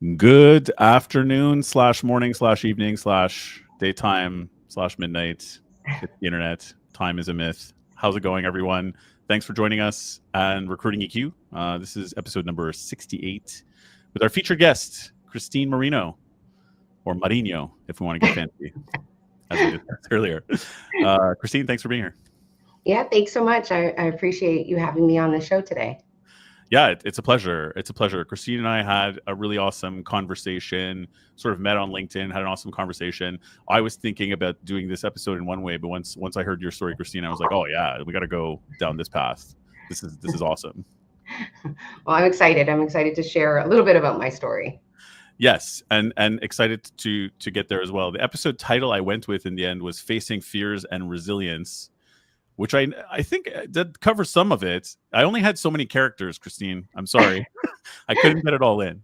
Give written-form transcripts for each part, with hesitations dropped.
Good afternoon slash morning slash evening slash daytime slash midnight. Hit the internet. Time is a myth. How's it going, everyone? Thanks for joining us and Recruiting EQ. This is episode number 68 with our featured guest, Christine Marino, or Marinho, if we want to get fancy, as we discussed earlier. Christine, thanks for being here. Yeah, thanks so much. I appreciate you having me on the show today. Yeah, it's a pleasure. It's a pleasure. Christine and I had a really awesome conversation, sort of met on LinkedIn, had an awesome conversation. I was thinking about doing this episode in one way, but once I heard your story, Christine, I was like, oh yeah, we got to go down this path. This is awesome. Well, I'm excited. I'm excited to share a little bit about my story. Yes, and excited to get there as well. The episode title I went with in the end was Facing Fears and Resilience, which I think did cover some of it. I only had so many characters, Christine. I'm sorry. I couldn't get it all in.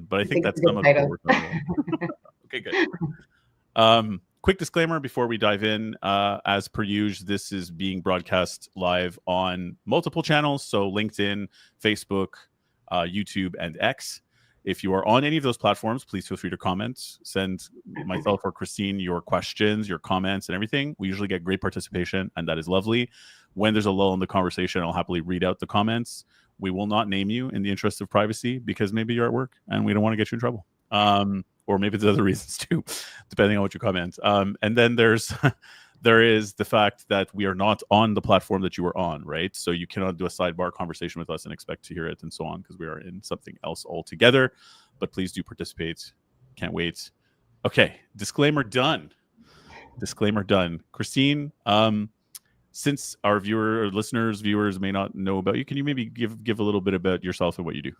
But I think that's some of what we're talking about. Okay, good. Quick disclaimer before we dive in. As per usual, this is being broadcast live on multiple channels. So LinkedIn, Facebook, YouTube, and X. If you are on any of those platforms, please feel free to comment. Send myself or Christine your questions, your comments, and everything. We usually get great participation, and that is lovely. When there's a lull in the conversation, I'll happily read out the comments. We will not name you in the interest of privacy because maybe you're at work and we don't want to get you in trouble. Or maybe there's other reasons too, depending on what you comment. And then there is the fact that we are not on the platform that you are on, right? So you cannot do a sidebar conversation with us and expect to hear it and so on because we are in something else altogether. But please do participate. Can't wait. Okay, disclaimer done. Christine, since our viewers may not know about you, can you maybe give a little bit about yourself and what you do?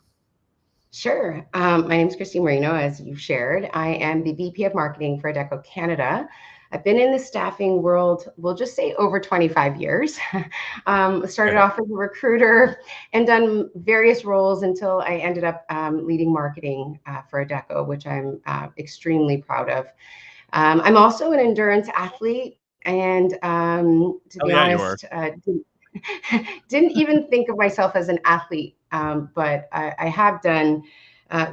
Sure. My name is Christine Marinho, as you've shared. I am the VP of Marketing for Adecco Canada. I've been in the staffing world, we'll just say over 25 years. Started off as a recruiter and done various roles until I ended up leading marketing for Adecco, which I'm extremely proud of. I'm also an endurance athlete, and to be honest, didn't even think of myself as an athlete, but I have done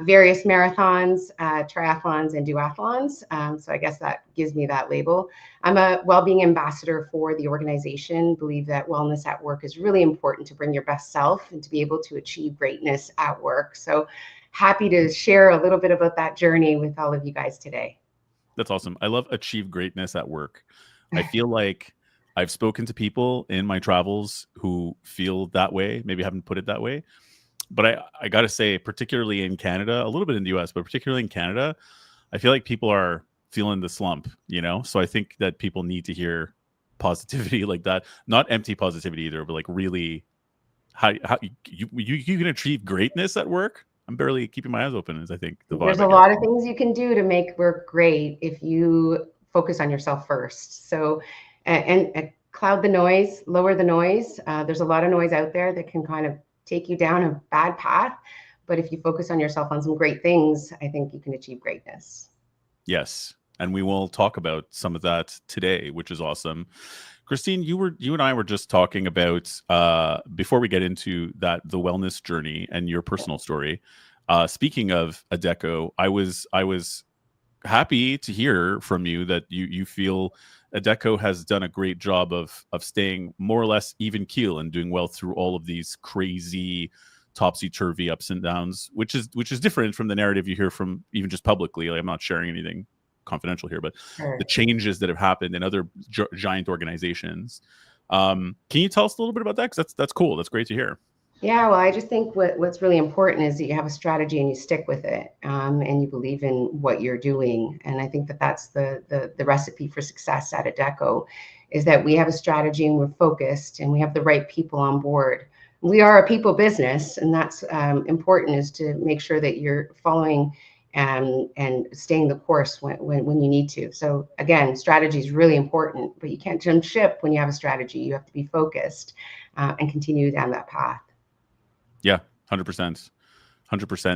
various marathons, triathlons, and duathlons. So I guess that gives me that label. I'm a well-being ambassador for the organization. Believe that wellness at work is really important to bring your best self and to be able to achieve greatness at work. So happy to share a little bit about that journey with all of you guys today. That's awesome. I love achieve greatness at work. I feel like I've spoken to people in my travels who feel that way, maybe haven't put it that way. But I got to say, particularly in Canada, a little bit in the US, but particularly in Canada, I feel like people are feeling the slump, So I think that people need to hear positivity like that. Not empty positivity either, but like really how you can achieve greatness at work. I'm barely keeping my eyes open, as I think the vibe. There's a lot of things you can do to make work great if you focus on yourself first. So, and cloud the noise, lower the noise. There's a lot of noise out there that can kind of take you down a bad path. But if you focus on yourself on some great things, I think you can achieve greatness. Yes. And we will talk about some of that today, which is awesome. Christine, you and I were just talking about before we get into that, the wellness journey and your personal story. Speaking of Adecco, I was happy to hear from you that you feel Adecco has done a great job of staying more or less even keel and doing well through all of these crazy topsy-turvy ups and downs, which is different from the narrative you hear from even just publicly. Like, I'm not sharing anything confidential here, but the changes that have happened in other giant organizations. Can you tell us a little bit about that? Because that's cool. That's great to hear. Yeah, well, I just think what's really important is that you have a strategy and you stick with it, and you believe in what you're doing. And I think that's the recipe for success at Adecco, is that we have a strategy and we're focused and we have the right people on board. We are a people business, and that's important, is to make sure that you're following and staying the course when you need to. So again, strategy is really important, but you can't jump ship when you have a strategy. You have to be focused and continue down that path. Yeah, 100%.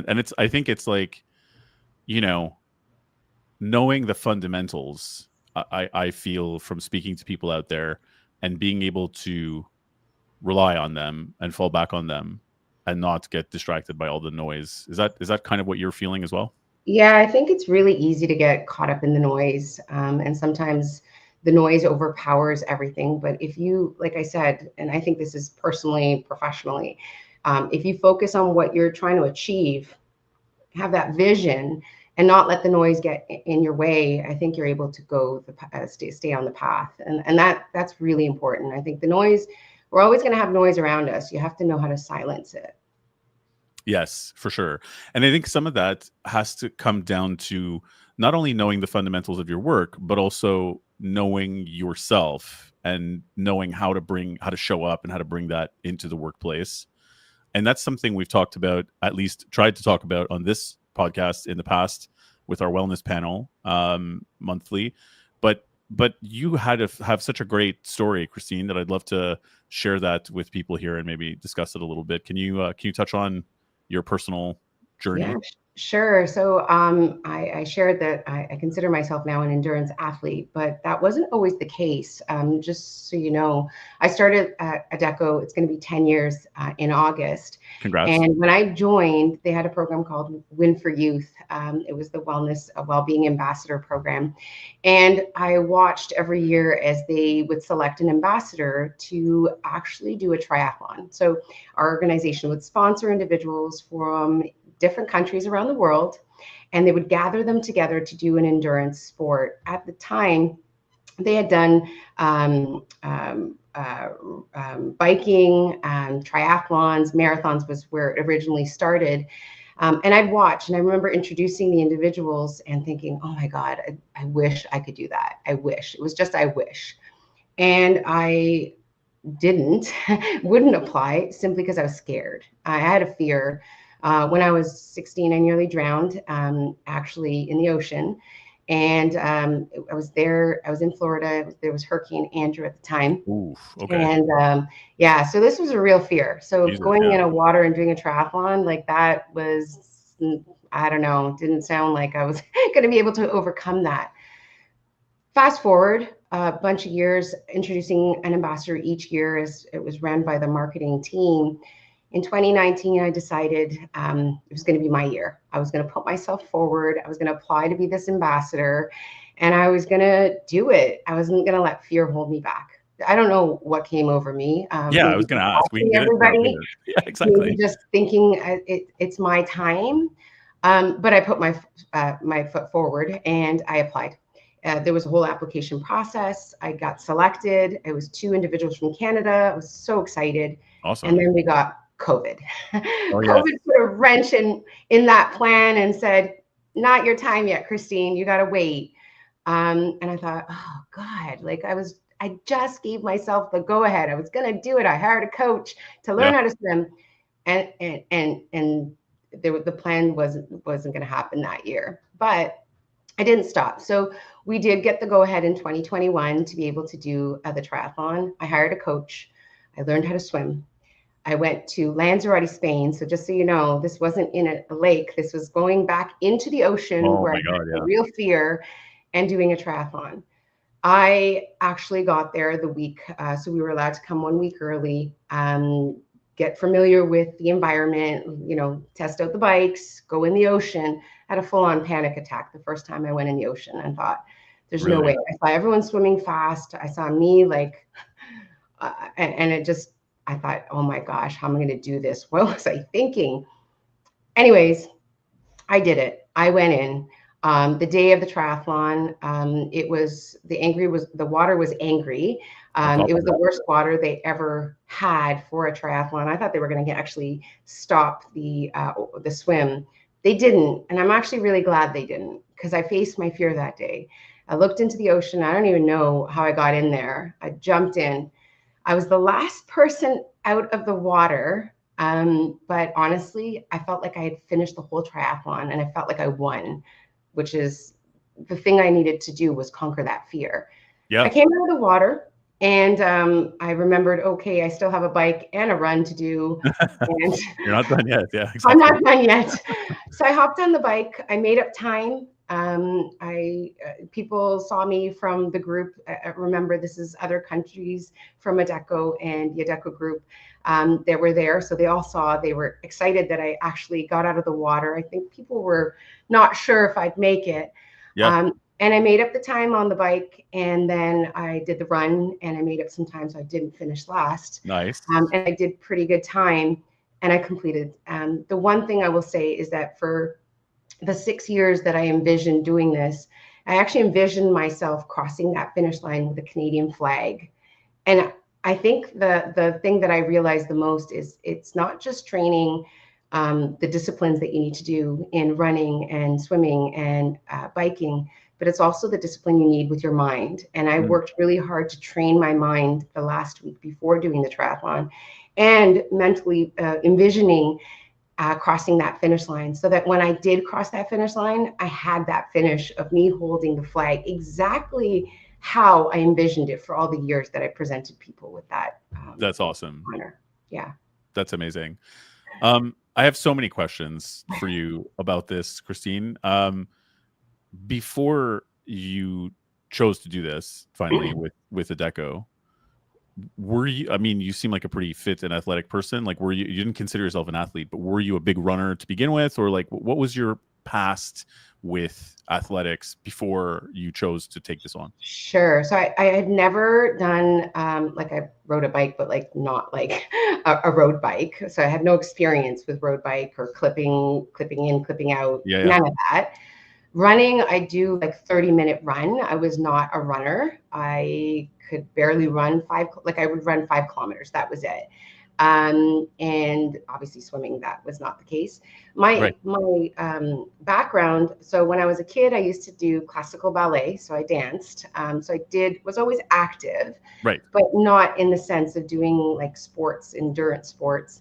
And I think it's like, knowing the fundamentals, I feel from speaking to people out there and being able to rely on them and fall back on them and not get distracted by all the noise. Is that kind of what you're feeling as well? Yeah, I think it's really easy to get caught up in the noise. And sometimes the noise overpowers everything. But if you, like I said, and I think this is personally, professionally, if you focus on what you're trying to achieve, have that vision, and not let the noise get in your way, I think you're able to go stay on the path. And that's really important. I think the noise, we're always going to have noise around us. You have to know how to silence it. Yes, for sure. And I think some of that has to come down to not only knowing the fundamentals of your work, but also knowing yourself and knowing how to show up and how to bring that into the workplace. And that's something we've talked about, at least tried to talk about on this podcast in the past with our wellness panel monthly. But you had to have such a great story, Christine, that I'd love to share that with people here and maybe discuss it a little bit. Can you touch on your personal journey? Yeah, sure. So I shared that I consider myself now an endurance athlete, but that wasn't always the case. Just so you know, I started at Adecco. It's going to be 10 years in August. Congrats. And when I joined, they had a program called Win for Youth. It was the Wellness Wellbeing Ambassador program. And I watched every year as they would select an ambassador to actually do a triathlon. So our organization would sponsor individuals from different countries around the world, and they would gather them together to do an endurance sport. At the time, they had done biking, triathlons, marathons was where it originally started. And I'd watch, and I remember introducing the individuals and thinking, oh my God, I wish I could do that. I wish. It was just, I wish. And I wouldn't apply simply because I was scared. I had a fear. When I was 16, I nearly drowned, actually in the ocean. And I was there, I was in Florida. There was Hurricane Andrew at the time. Oof, okay. And yeah, so this was a real fear. So Jesus, going yeah. in a water and doing a triathlon, like that was, I don't know, didn't sound like I was going to be able to overcome that. Fast forward a bunch of years, introducing an ambassador each year as it was run by the marketing team. In 2019, I decided it was going to be my year. I was going to put myself forward. I was going to apply to be this ambassador, and I was going to do it. I wasn't going to let fear hold me back. I don't know what came over me. Yeah, I was going to ask. We can get everybody, into that. Yeah, exactly. maybe just thinking it's my time. But I put my foot forward and I applied. There was a whole application process. I got selected. It was 2 individuals from Canada. I was so excited. Awesome. And then we got COVID. Oh, yeah. COVID put a wrench in that plan and said, not your time yet, Christine. You got to wait. And I thought, oh God, like I just gave myself the go ahead. I was going to do it. I hired a coach to learn how to swim. And the plan wasn't going to happen that year, but I didn't stop. So we did get the go ahead in 2021 to be able to do the triathlon. I hired a coach. I learned how to swim. I went to Lanzarote, Spain. So just so you know, this wasn't in a lake. This was going back into the ocean where I had a real fear and doing a triathlon. I actually got there the week. So we were allowed to come 1 week early, get familiar with the environment, test out the bikes, go in the ocean. I had a full-on panic attack the first time I went in the ocean and thought, there's no way. I saw everyone swimming fast. I saw me and it just, I thought, oh my gosh, how am I going to do this? What was I thinking? Anyways, I did it. I went in. The day of the triathlon, the water was angry. It was the worst water they ever had for a triathlon. I thought they were going to actually stop the swim. They didn't. And I'm actually really glad they didn't, because I faced my fear that day. I looked into the ocean. I don't even know how I got in there. I jumped in. I was the last person out of the water. But honestly, I felt like I had finished the whole triathlon and I felt like I won, which is the thing I needed to do, was conquer that fear. Yeah. I came out of the water and I remembered, okay, I still have a bike and a run to do. And you're not done yet. Yeah, exactly. I'm not done yet. So I hopped on the bike. I made up time. I People saw me from the group. Remember, this is other countries from Adecco and the Adecco group that were there. So they all saw. They were excited that I actually got out of the water. I think people were not sure if I'd make it. Yeah. And I made up the time on the bike, and then I did the run, and I made up some time, so I didn't finish last. Nice. And I did pretty good time, and I completed. The one thing I will say is that for the 6 years that I envisioned doing this, I actually envisioned myself crossing that finish line with a Canadian flag. And I think the thing that I realized the most is it's not just training the disciplines that you need to do in running and swimming and biking, but it's also the discipline you need with your mind. And I worked really hard to train my mind the last week before doing the triathlon, and mentally envisioning crossing that finish line, so that when I did cross that finish line, I had that finish of me holding the flag exactly how I envisioned it for all the years that I presented people with that. That's awesome. Honor. Yeah. That's amazing. I have so many questions for you about this, Christine. Before you chose to do this finally with Adecco, were you, I mean, you seem like a pretty fit and athletic person. Like, you didn't consider yourself an athlete, but were you a big runner to begin with? Or like, what was your past with athletics before you chose to take this on? Sure. So I had never done, like, I rode a bike, but like not like a road bike. So I had no experience with road bike or clipping in, clipping out, none of that. Running, I do like 30-minute run. I was not a runner. I could barely run I would run 5 kilometers. That was it. And obviously swimming, that was not the case. My background, so when I was a kid, I used to do classical ballet. So I danced. So was always active, right, but not in the sense of doing like sports, endurance sports.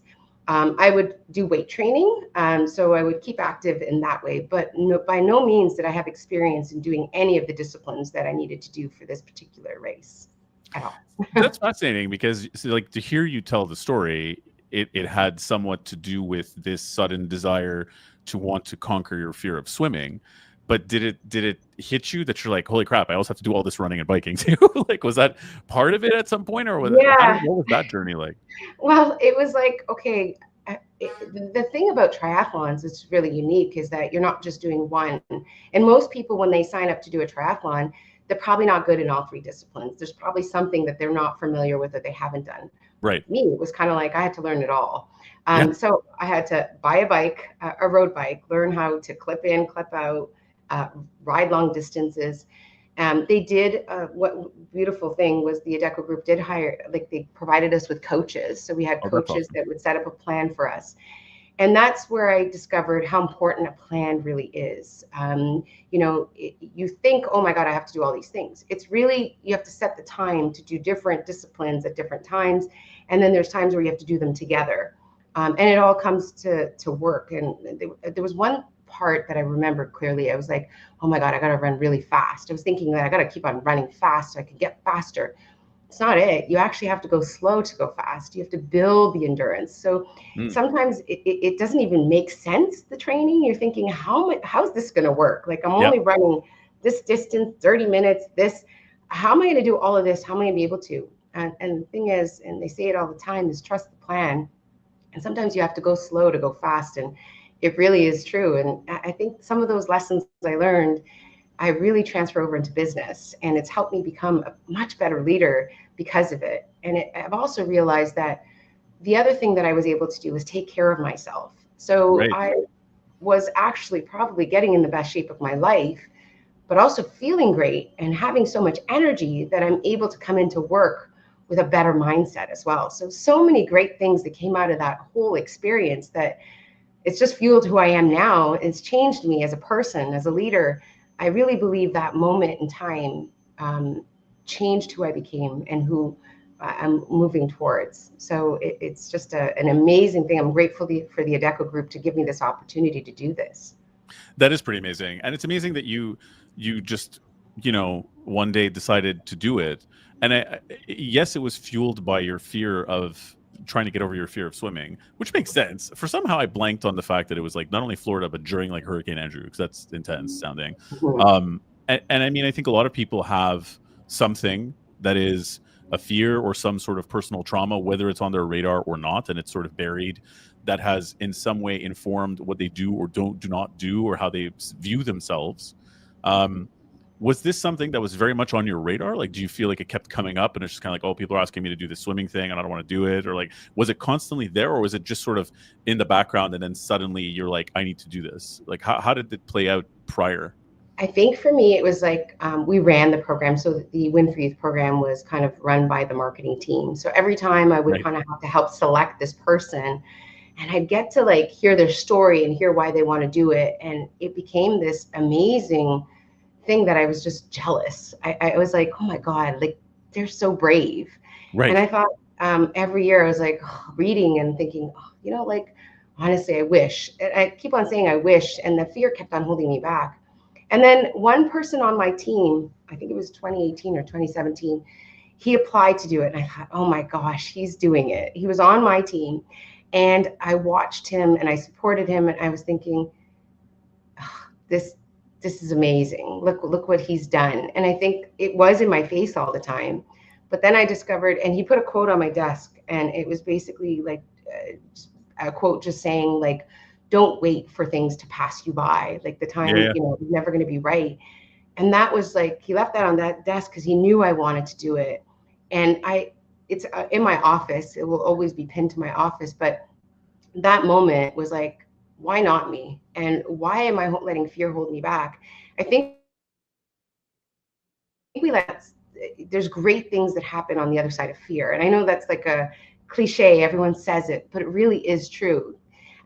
I would do weight training, so I would keep active in that way, but by no means did I have experience in doing any of the disciplines that I needed to do for this particular race at all. That's fascinating, because like, to hear you tell the story, it had somewhat to do with this sudden desire to want to conquer your fear of swimming. But did it hit you that you're like, holy crap, I also have to do all this running and biking too? Like, was that part of it at some point, or what was that journey like? Well, it was like, okay, the thing about triathlons is really unique is that you're not just doing one. And most people, when they sign up to do a triathlon, they're probably not good in all 3 disciplines. There's probably something that they're not familiar with or they haven't done. Right. Me, it was kind of like I had to learn it all. So I had to buy a bike, a road bike, learn how to clip in, clip out, ride long distances. They did, what beautiful thing was the Adecco group did hire, like, they provided us with coaches. So we had coaches that would set up a plan for us. And that's where I discovered how important a plan really is. You think, oh my God, I have to do all these things. It's really, you have to set the time to do different disciplines at different times. And then there's times where you have to do them together. And it all comes to work. And there was one part that I remembered clearly. I was like, oh my God, I got to run really fast. I was thinking that I got to keep on running fast so I can get faster. It's not it. You actually have to go slow to go fast. You have to build the endurance. So sometimes it doesn't even make sense, the training. You're thinking, how's this going to work? Like, I'm only running this distance, 30 minutes, how am I going to do all of this? How am I going to be able to? And the thing is, and they say it all the time, is trust the plan. And sometimes you have to go slow to go fast. And it really is true. And I think some of those lessons I learned, I really transfer over into business, and it's helped me become a much better leader because of it. And I've also realized that the other thing that I was able to do was take care of myself. So I was actually probably getting in the best shape of my life, but also feeling great and having so much energy that I'm able to come into work with a better mindset as well. So many great things that came out of that whole experience, that it's just fueled who I am now. It's changed me as a person, as a leader. I really believe that moment in time changed who I became and who I'm moving towards. So it's just an amazing thing. I'm grateful for the Adecco group to give me this opportunity to do this. That is pretty amazing. And it's amazing that you just, one day decided to do it. And yes, it was fueled by your fear of trying to get over your fear of swimming, which makes sense. For somehow I blanked on the fact that it was like not only Florida but during like Hurricane Andrew, because that's intense sounding. Mhm. And I mean, I think a lot of people have something that is a fear or some sort of personal trauma, whether it's on their radar or not, and it's sort of buried, that has in some way informed what they do or do not do, or how they view themselves. Um, was this something that was very much on your radar? Like, do you feel like it kept coming up and it's just kind of like, oh, people are asking me to do this swimming thing and I don't want to do it? Or like, was it constantly there, or was it just sort of in the background and then suddenly you're like, I need to do this? Like, how did it play out prior? I think for me, it was like we ran the program. So the Win for Youth program was kind of run by the marketing team. So every time I would Right. kind of have to help select this person, and I'd get to like hear their story and hear why they want to do it. And it became this amazing thing that I was just jealous. I was like, oh my God, like they're so brave. And Right. I thought every year I was like reading and thinking, oh, like honestly, I wish. And I keep on saying I wish, and the fear kept on holding me back. And then one person on my team, I think it was 2018 or 2017, he applied to do it. And I thought, oh my gosh, he's doing it. He was on my team. And I watched him and I supported him. And I was thinking, oh, this is amazing. Look what he's done. And I think it was in my face all the time. But then I discovered, and he put a quote on my desk, and it was basically like a quote just saying like, don't wait for things to pass you by. Like the Yeah. time, Yeah. is never going to be right. And that was like, he left that on that desk because he knew I wanted to do it. And it's in my office. It will always be pinned to my office. But that moment was like, why not me? And why am I letting fear hold me back? I think we let there's great things that happen on the other side of fear. And I know that's like a cliche, everyone says it, but it really is true.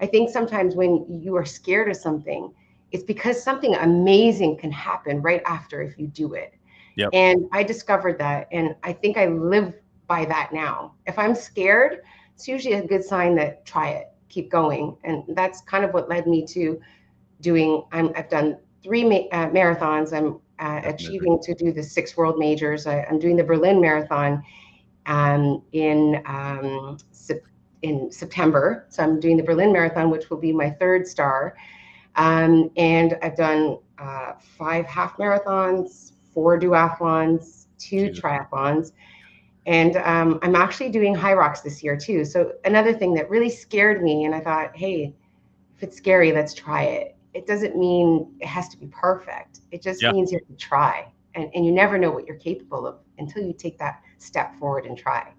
I think sometimes when you are scared of something, it's because something amazing can happen right after if you do it. Yep. And I discovered that. And I think I live by that now. If I'm scared, it's usually a good sign that try it, keep going. And that's kind of what led me to doing, I've done three marathons. I'm That's amazing. achieving to do the 6 world majors. I'm doing the Berlin Marathon um, in um, in September. So I'm doing the Berlin Marathon, which will be my third star. And I've done 5 half marathons, 4 duathlons, 2 Jesus. triathlons. And I'm actually doing high rocks this year too. So another thing that really scared me, and I thought, hey, if it's scary, let's try it. It doesn't mean it has to be perfect. It just Yeah. means you have to try. And you never know what you're capable of until you take that step forward and try.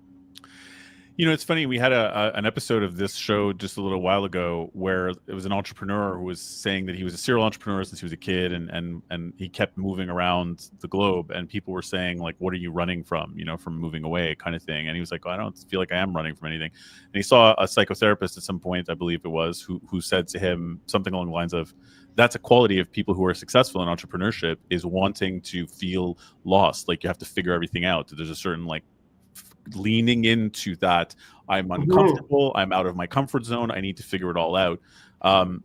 It's funny. We had an episode of this show just a little while ago where it was an entrepreneur who was saying that he was a serial entrepreneur since he was a kid, and he kept moving around the globe, and people were saying like, "What are you running from? From moving away, kind of thing." And he was like, "I don't feel like I am running from anything." And he saw a psychotherapist at some point, I believe it was, who said to him something along the lines of, "That's a quality of people who are successful in entrepreneurship, is wanting to feel lost. Like you have to figure everything out. There's a certain like leaning into that. I'm Mhm. uncomfortable. I'm out of my comfort zone. I need to figure it all out."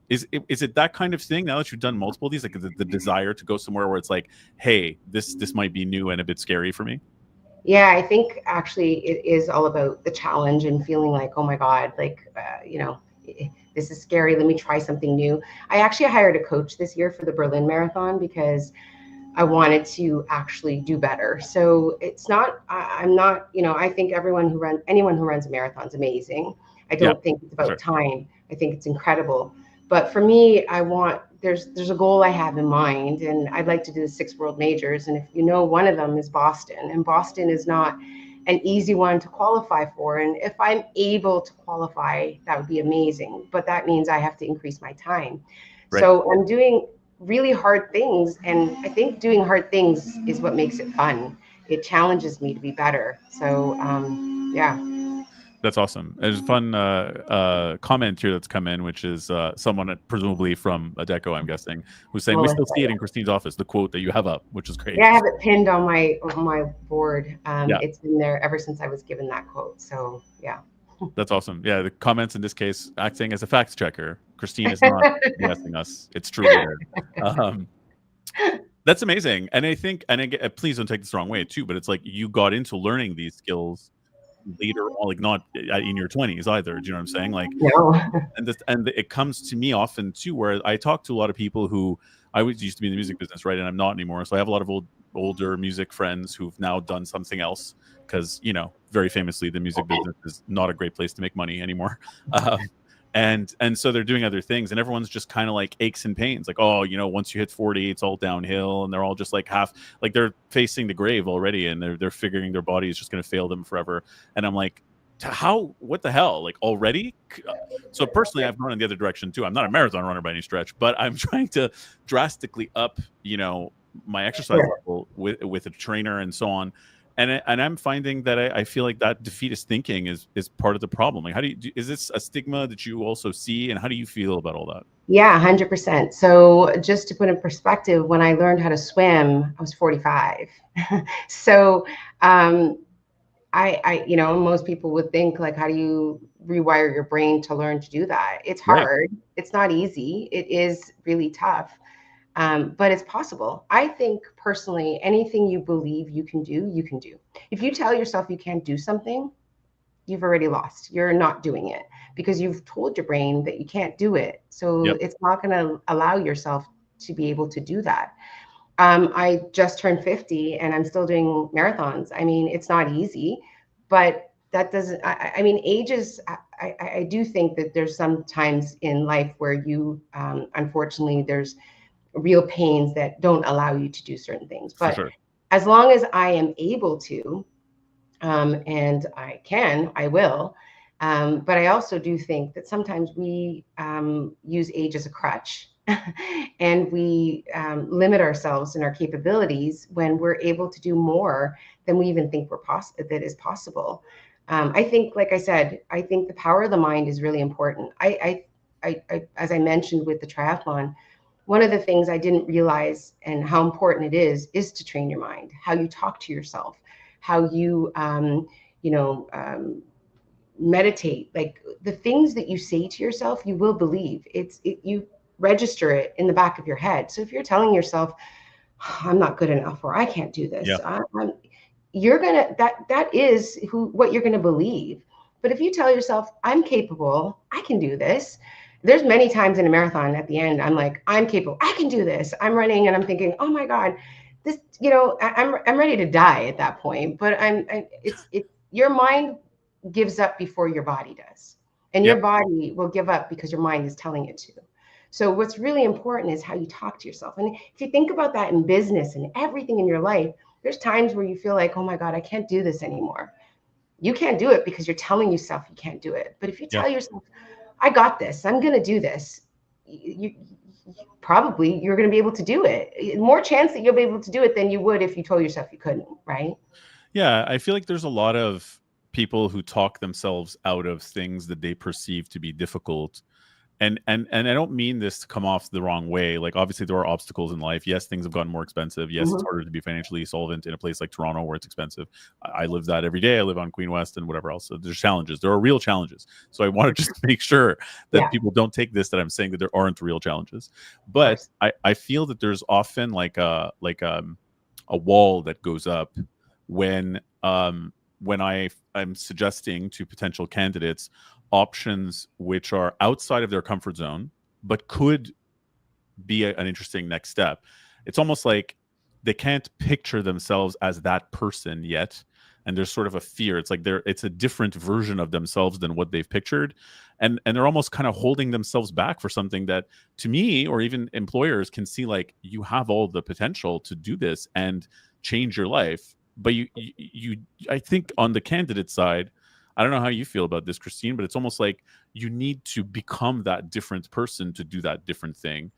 Is it that kind of thing now that you've done multiple of these, like the desire to go somewhere where it's like, hey, this might be new and a bit scary for me? Yeah, I think actually it is all about the challenge and feeling like, oh my God, like, this is scary. Let me try something new. I actually hired a coach this year for the Berlin Marathon because I wanted to actually do better. So it's not, I'm not, I think anyone who runs a marathon is amazing. I Yeah, don't think it's for about sure. time. I think it's incredible. But for me, there's a goal I have in mind, and I'd like to do the 6 world majors. And if one of them is Boston, and Boston is not an easy one to qualify for. And if I'm able to qualify, that would be amazing. But that means I have to increase my time. Right. So I'm doing really hard things. And I think doing hard things is what makes it fun. It challenges me to be better. So, yeah. That's awesome. There's a fun comment here that's come in, which is someone presumably from Adecco, I'm guessing, who's saying, "We Melissa, still see it yeah. in Christine's office," the quote that you have up, which is great. Yeah, I have it pinned on my board. Yeah, It's been there ever since I was given that quote. So, yeah. that's awesome. Yeah, the comments in this case acting as a fact checker. Christine is not BSing us. It's truly there. Um, that's amazing. And I think, and again, please don't take this the wrong way too, but it's like you got into learning these skills later on, like not in your 20s either. Do you know what I'm saying? Like, No. and it comes to me often too, where I talk to a lot of people who I was used to be in the music business, right, and I'm not anymore. So I have a lot of older music friends who've now done something else because very famously the music business is not a great place to make money anymore. Um, and so they're doing other things, and everyone's just kind of like aches and pains, like, oh, once you hit 40, it's all downhill, and they're all just like like they're facing the grave already, and they're figuring their body is just going to fail them forever. And I'm like, what the hell, like, already? So personally, I've gone in the other direction too. I'm not a marathon runner by any stretch, but I'm trying to drastically up my exercise level with a trainer and so on. And I'm finding that I feel like that defeatist thinking is part of the problem. Like, is this a stigma that you also see, and how do you feel about all that? Yeah, 100%. So just to put in perspective, when I learned how to swim, I was 45. So most people would think, like, how do you rewire your brain to learn to do that? It's hard. Right. It's not easy. It is really tough. But it's possible. I think personally, anything you believe you can do, you can do. If you tell yourself you can't do something, you've already lost. You're not doing it because you've told your brain that you can't do it. So it's not going to allow yourself to be able to do that. I just turned 50 and I'm still doing marathons. I mean, it's not easy, but that doesn't, I mean, age is, I do think that there's some times in life where you, unfortunately, there's real pains that don't allow you to do certain things. But sure, as long as I am able to, and I can, I will. But I also do think that sometimes we use age as a crutch and we limit ourselves in our capabilities when we're able to do more than we even think that is possible. I think, like I said, I think the power of the mind is really important. I as I mentioned with the triathlon, one of the things I didn't realize and how important it is to train your mind, how you talk to yourself, how you, meditate. Like, the things that you say to yourself, you will believe. You register it in the back of your head. So if you're telling yourself, I'm not good enough, or I can't do this, you're gonna, that is what you're gonna believe. But if you tell yourself, I'm capable, I can do this. There's many times in a marathon at the end, I'm like, I'm capable, I can do this. I'm running and I'm thinking, oh my God, this, I'm ready to die at that point. But your mind gives up before your body does. And your body will give up because your mind is telling it to. So what's really important is how you talk to yourself. And if you think about that in business and everything in your life, there's times where you feel like, oh my God, I can't do this anymore. You can't do it because you're telling yourself you can't do it. But if you tell yourself, I got this, I'm going to do this, you're going to be able to do it. More chance that you'll be able to do it than you would if you told yourself you couldn't, right? Yeah, I feel like there's a lot of people who talk themselves out of things that they perceive to be difficult. And I don't mean this to come off the wrong way. Like, obviously there are obstacles in life. Yes, things have gotten more expensive. Yes, it's harder to be financially solvent in a place like Toronto where it's expensive. I live that every day. I live on Queen West and whatever else. So there's challenges. There are real challenges. So I want to just make sure that people don't take this, that I'm saying that there aren't real challenges. But I feel that there's often like a wall that goes up when I'm suggesting to potential candidates options which are outside of their comfort zone, but could be an interesting next step. It's almost like they can't picture themselves as that person yet. And there's sort of a fear. It's like it's a different version of themselves than what they've pictured. And they're almost kind of holding themselves back for something that, to me, or even employers, can see like, you have all the potential to do this and change your life. But I think on the candidate side, I don't know how you feel about this, Christine, but it's almost like you need to become that different person to do that different thing.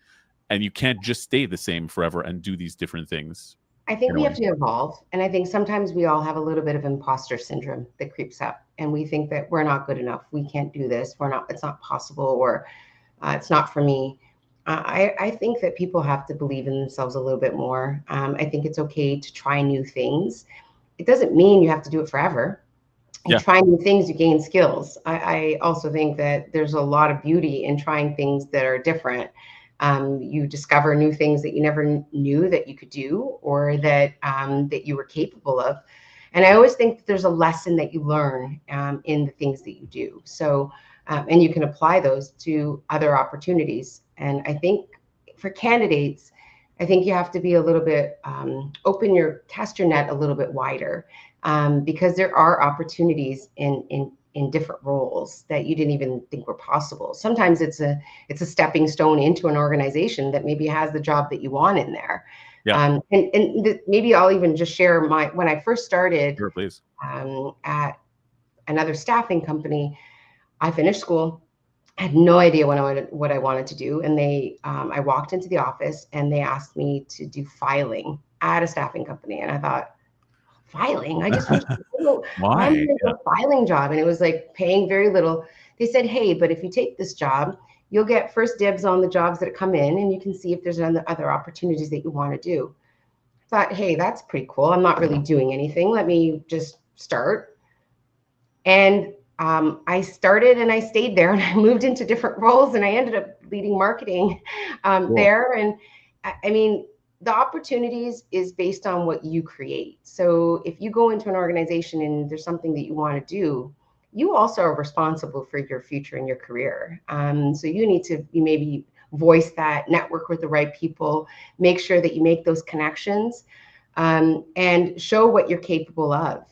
And you can't just stay the same forever and do these different things. I think we have to evolve. And I think sometimes we all have a little bit of imposter syndrome that creeps up. And we think that we're not good enough. We can't do this. It's not possible, or it's not for me. I think that people have to believe in themselves a little bit more. I think it's okay to try new things. It doesn't mean you have to do it forever. You try new things, you gain skills. I also think that there's a lot of beauty in trying things that are different. You discover new things that you never knew that you could do, or that that you were capable of. And I always think that there's a lesson that you learn in the things that you do. So, and you can apply those to other opportunities. And I think for candidates, I think you have to be a little bit cast your net a little bit wider, because there are opportunities in different roles that you didn't even think were possible. Sometimes it's a stepping stone into an organization that maybe has the job that you want in there. Yeah. Maybe I'll even just share when I first started Sure, please. at another staffing company. I finished school. I had no idea what I wanted to do, and I walked into the office and they asked me to do filing at a staffing company, and I thought, filing? I just finished school. Why am I Why? going to a filing job? And it was like paying very little. They said, hey, but if you take this job, you'll get first dibs on the jobs that come in, and you can see if there's other opportunities that you want to do. I thought, hey, that's pretty cool. I'm not really doing anything. Let me just start. And I started and I stayed there, and I moved into different roles, and I ended up leading marketing Cool. there. And I mean, the opportunities is based on what you create. So if you go into an organization and there's something that you want to do, you also are responsible for your future and your career. So you need to maybe voice that, network with the right people, make sure that you make those connections, and show what you're capable of.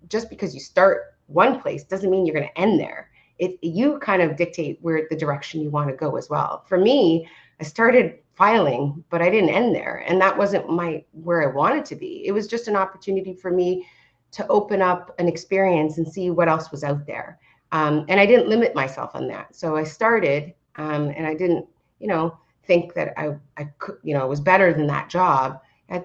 Just because you start one place doesn't mean you're going to end there. You kind of dictate where the direction you want to go as well. For me, I started filing, but I didn't end there, and that wasn't where I wanted to be. It was just an opportunity for me to open up an experience and see what else was out there. And I didn't limit myself on that. So I started, and I didn't, think that I could, was better than that job.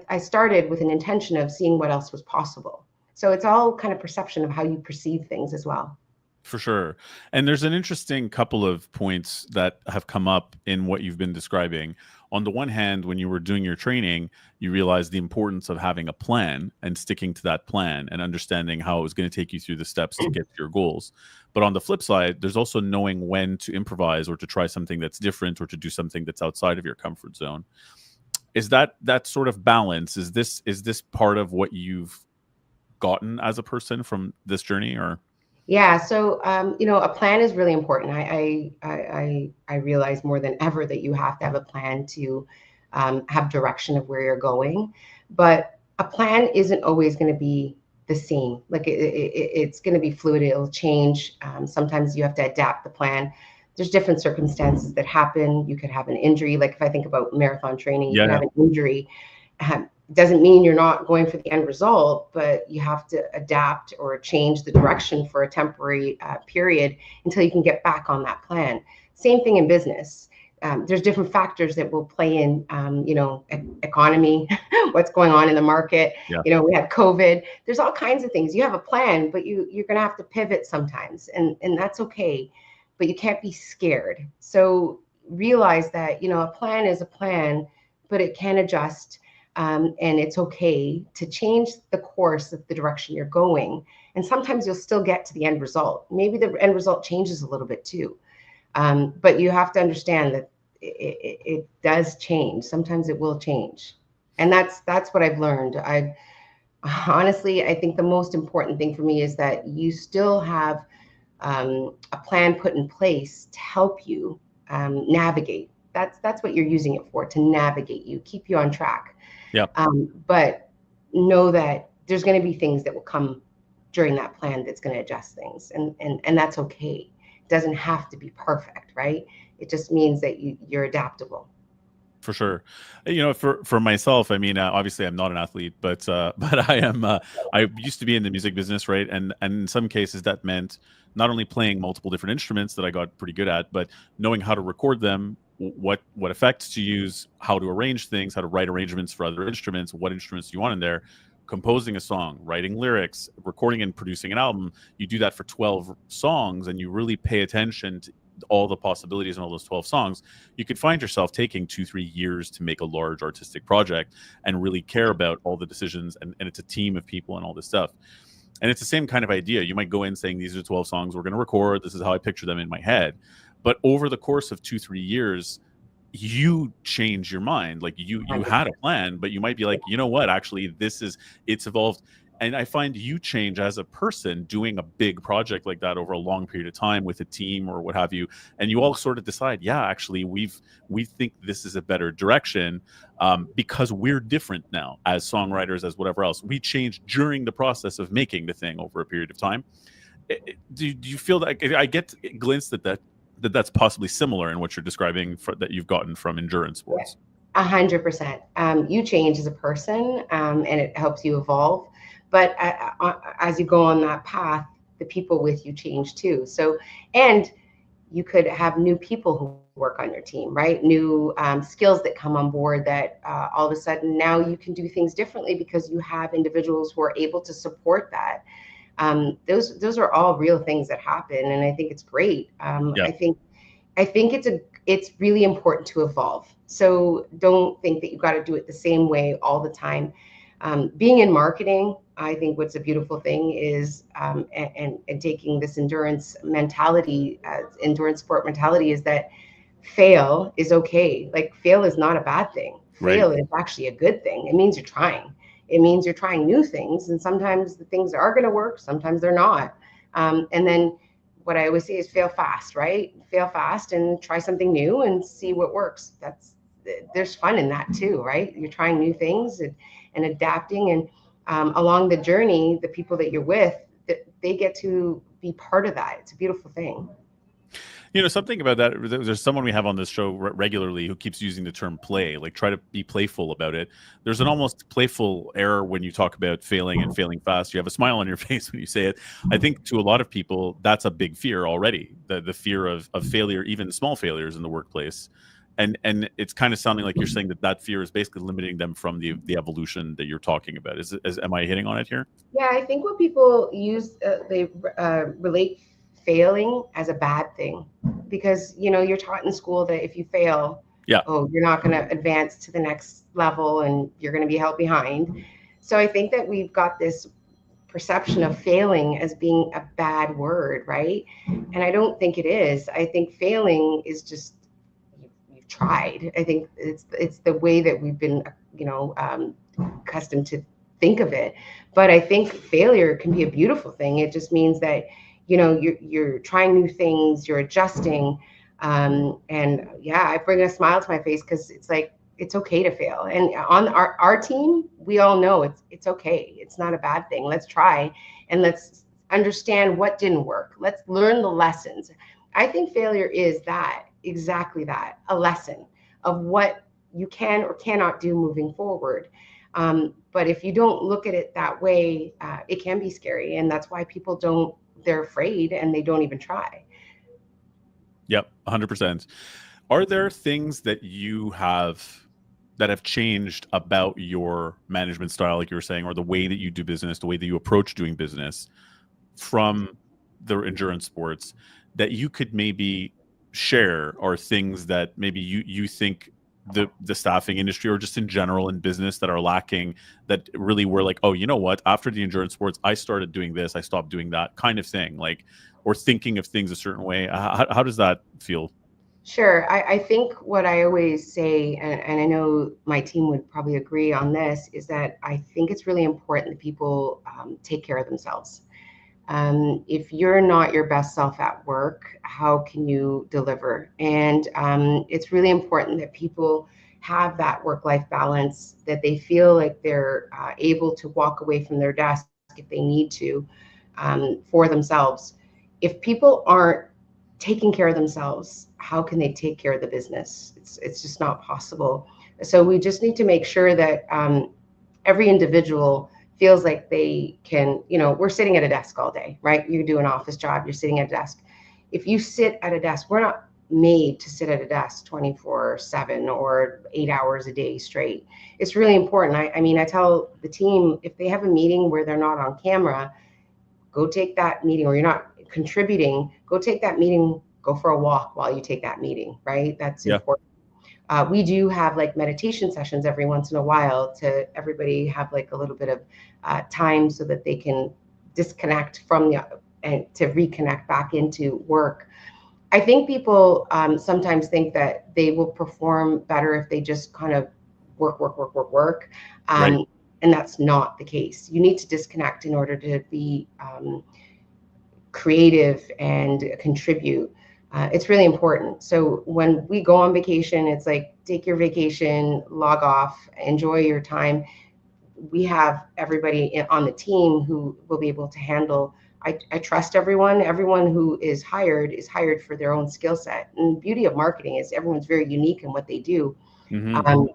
I started with an intention of seeing what else was possible. So it's all kind of perception of how you perceive things as well. For sure. And there's an interesting couple of points that have come up in what you've been describing. On the one hand, when you were doing your training, you realized the importance of having a plan and sticking to that plan and understanding how it was going to take you through the steps to get to your goals. But on the flip side, there's also knowing when to improvise or to try something that's different or to do something that's outside of your comfort zone. Is that sort of balance? Is this part of what you've gotten as a person from this journey, or? Yeah, so a plan is really important. I realize more than ever that you have to have a plan to have direction of where you're going, but a plan isn't always going to be the same. Like it's going to be fluid. It'll change. Sometimes you have to adapt the plan. There's different circumstances that happen. You could have an injury. Like if I think about marathon training, you can have an injury. Doesn't mean you're not going for the end result, but you have to adapt or change the direction for a temporary period until you can get back on that plan. Same thing in business. There's different factors that will play in, economy, what's going on in the market. Yeah. We had COVID. There's all kinds of things. You have a plan, but you're going to have to pivot sometimes, and that's okay. But you can't be scared. So realize that, a plan is a plan, but it can adjust. And it's okay to change the course of the direction you're going. And sometimes you'll still get to the end result. Maybe the end result changes a little bit too. But you have to understand that it does change. Sometimes it will change. And that's what I've learned. Honestly, I think the most important thing for me is that you still have a plan put in place to help you navigate. That's what you're using it for, to navigate you, keep you on track. Yeah. But know that there's going to be things that will come during that plan that's going to adjust things, and that's okay. It doesn't have to be perfect, right? It just means that you're adaptable. For sure. For myself, I mean, obviously I'm not an athlete, but I am. I used to be in the music business, right? And in some cases that meant not only playing multiple different instruments that I got pretty good at, but knowing how to record them, what effects to use, how to arrange things, how to write arrangements for other instruments, what instruments you want in there, composing a song, writing lyrics, recording and producing an album. You do that for 12 songs, and you really pay attention to all the possibilities in all those 12 songs. You could find yourself taking 2-3 years to make a large artistic project and really care about all the decisions, and it's a team of people and all this stuff. And it's the same kind of idea. You might go in saying, these are 12 songs we're going to record, this is how I picture them in my head. But over the course of 2-3 years, you change your mind. Like you had a plan, but you might be like, you know what, actually it's evolved. And I find you change as a person doing a big project like that over a long period of time with a team or what have you, and you all sort of decide, yeah, actually, we think this is a better direction, because we're different now as songwriters, as whatever else. We change during the process of making the thing over a period of time. Do you feel that I get glimpsed that's possibly similar in what you're describing that you've gotten from endurance Yeah, sports? 100%. You change as a person, and it helps you evolve. But as you go on that path, the people with you change too. So, and you could have new people who work on your team, right? New skills that come on board that all of a sudden now you can do things differently because you have individuals who are able to support that. Those are all real things that happen, and I think it's great. Yeah. I think it's really important to evolve. So don't think that you got to do it the same way all the time. Being in marketing, I think what's a beautiful thing is, and taking this endurance mentality, endurance sport mentality, is that fail is okay. Like, fail is not a bad thing. Right. Fail is actually a good thing. It means you're trying. It means you're trying new things, and sometimes the things are going to work, sometimes they're not. And then what I always say is fail fast, right? Fail fast and try something new and see what works. There's fun in that too, right? You're trying new things and adapting, and along the journey, the people that you're with, they get to be part of that. It's a beautiful thing. Something about that. There's someone we have on this show regularly who keeps using the term play, like try to be playful about it. There's an almost playful error when you talk about failing and failing fast. You have a smile on your face when you say it. I think to a lot of people, that's a big fear already. The fear of failure, even small failures in the workplace. And it's kind of sounding like you're saying that fear is basically limiting them from the evolution that you're talking about. Am I hitting on it here? Yeah, I think what people use, they relate failing as a bad thing, because you're taught in school that if you fail, Yeah. oh, you're not going to advance to the next level and you're going to be held behind. So I think that we've got this perception of failing as being a bad word, right? And I don't think it is. I think failing is just, you've tried. I think it's the way that we've been accustomed to think of it. But I think failure can be a beautiful thing. It just means that you're trying new things, you're adjusting, and yeah, I bring a smile to my face because it's like, it's okay to fail. And on our team, we all know it's okay. It's not a bad thing. Let's try, and let's understand what didn't work. Let's learn the lessons. I think failure is that, exactly that, a lesson of what you can or cannot do moving forward. But if you don't look at it that way, it can be scary, and that's why people don't. They're afraid and they don't even try. Yep, 100%. Are there things that you have that have changed about your management style, like you were saying, or the way that you do business, the way that you approach doing business from the endurance sports that you could maybe share, or things that maybe you think the staffing industry or just in general in business that are lacking, that really were like, oh, you know what, after the endurance sports I started doing this, I stopped doing that kind of thing, like, or thinking of things a certain way? How does that feel? Sure. I think what I always say, and I know my team would probably agree on this, is that I think it's really important that people take care of themselves. If you're not your best self at work, how can you deliver? And it's really important that people have that work-life balance, that they feel like they're able to walk away from their desk if they need to, for themselves. If people aren't taking care of themselves, how can they take care of the business? It's just not possible. So we just need to make sure that every individual feels like they can, we're sitting at a desk all day, right? You do an office job, you're sitting at a desk. If you sit at a desk, we're not made to sit at a desk 24/7 or 8 hours a day straight. It's really important. I mean, I tell the team, if they have a meeting where they're not on camera, go take that meeting, or you're not contributing, go take that meeting, go for a walk while you take that meeting, right? That's Yeah. important. We do have like meditation sessions every once in a while to everybody have like a little bit of time so that they can disconnect from and to reconnect back into work. I think people sometimes think that they will perform better if they just kind of work, work, work, work, work. Right. And that's not the case. You need to disconnect in order to be creative and contribute. It's really important. So when we go on vacation, it's like, take your vacation, log off, enjoy your time. We have everybody on the team who will be able to handle. I trust everyone. Everyone who is hired for their own skill set. And the beauty of marketing is everyone's very unique in what they do. Mm-hmm.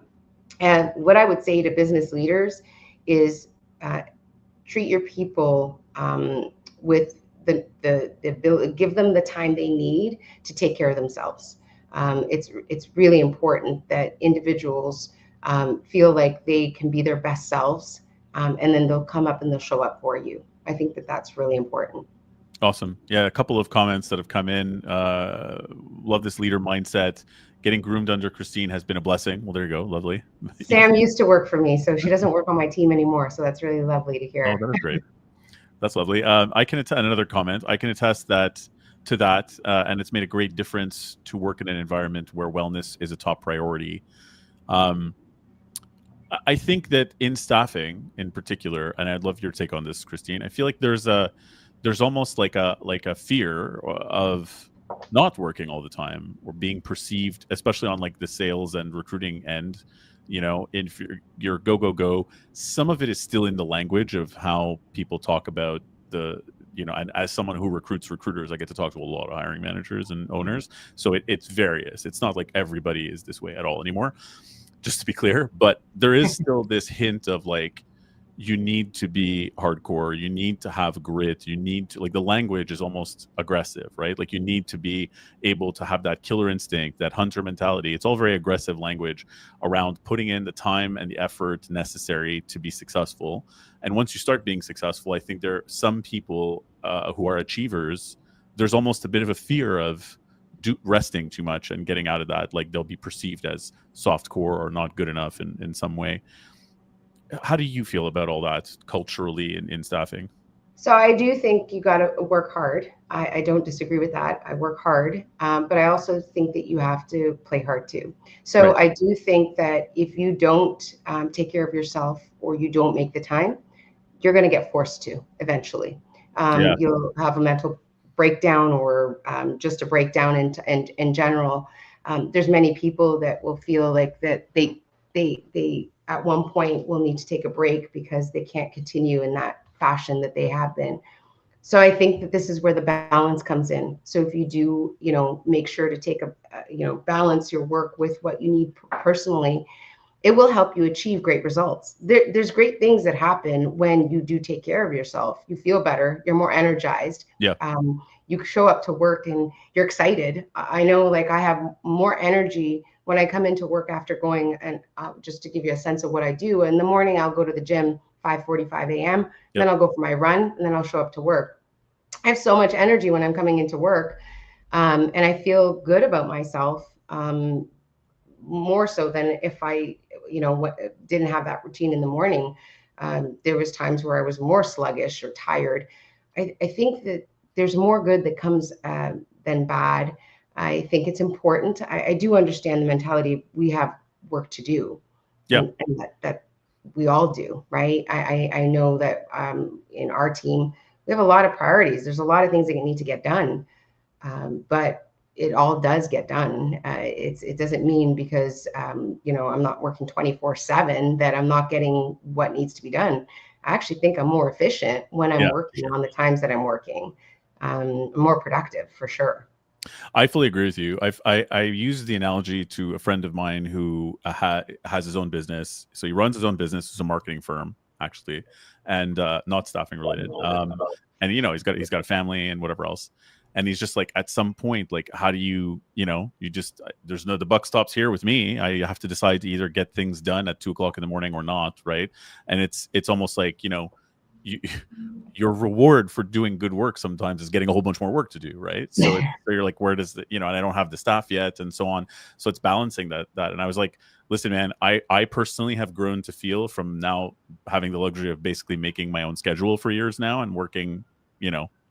And what I would say to business leaders is treat your people with the ability, give them the time they need to take care of themselves. It's really important that individuals feel like they can be their best selves, and then they'll come up and they'll show up for you. I think that that's really important. Awesome. Yeah, a couple of comments that have come in. Love this leader mindset. Getting groomed under Christine has been a blessing. Well, there you go. Lovely. Sam used to work for me, so she doesn't work on my team anymore. So that's really lovely to hear. Oh, that is great. That's lovely. I can attest another comment. I can attest that to that, and it's made a great difference to work in an environment where wellness is a top priority. I think that in staffing, in particular, and I'd love your take on this, Christine. I feel like there's almost like a fear of not working all the time or being perceived, especially on like the sales and recruiting end. If you're go go go, some of it is still in the language of how people talk about and as someone who recruits recruiters, I get to talk to a lot of hiring managers and owners. So it's various. It's not like everybody is this way at all anymore, just to be clear. But there is still this hint of like, you need to be hardcore, you need to have grit, you need to, like, the language is almost aggressive, right? Like, you need to be able to have that killer instinct, that hunter mentality. It's all very aggressive language around putting in the time and the effort necessary to be successful. And once you start being successful, I think there are some people who are achievers, there's almost a bit of a fear of resting too much and getting out of that. Like, they'll be perceived as softcore or not good enough in some way. How do you feel about all that culturally in staffing? So I do think you got to work hard. I don't disagree with that. I work hard, but I also think that you have to play hard too. So Right. I do think that if you don't take care of yourself or you don't make the time, you're going to get forced to eventually. Yeah. You'll have a mental breakdown or just a breakdown in general. There's many people that will feel like that they at one point will need to take a break because they can't continue in that fashion that they have been. So I think that this is where the balance comes in. So if you do, make sure to take balance your work with what you need personally, it will help you achieve great results. There's great things that happen when you do take care of yourself. You feel better, you're more energized. Yeah. You show up to work and you're excited. I know, like, I have more energy when I come into work after going, and just to give you a sense of what I do, in the morning, I'll go to the gym 5:45 a.m. Yep. Then I'll go for my run, and then I'll show up to work. I have so much energy when I'm coming into work, and I feel good about myself, more so than if I, didn't have that routine in the morning. There was times where I was more sluggish or tired. I think that there's more good that comes than bad. I think it's important. I do understand the mentality. We have work to do, Yeah. and that we all do, right? I know that in our team, we have a lot of priorities. There's a lot of things that need to get done, but it all does get done. It doesn't mean because I'm not working 24/7 that I'm not getting what needs to be done. I actually think I'm more efficient when I'm Yeah. working on the times that I'm working. More productive for sure. I fully agree with you. I use the analogy to a friend of mine who has his own business. So he runs his own business. It's a marketing firm, actually, and not staffing related. And he's got a family and whatever else. And he's just like, at some point, like, how do you just, the buck stops here with me. I have to decide to either get things done at 2 o'clock in the morning or not, right? And it's almost like, your reward for doing good work sometimes is getting a whole bunch more work to do, right? So you're like, where does and I don't have the staff yet, and so on. So it's balancing that. And I was like, listen, man, I personally have grown to feel, from now having the luxury of basically making my own schedule for years now and working,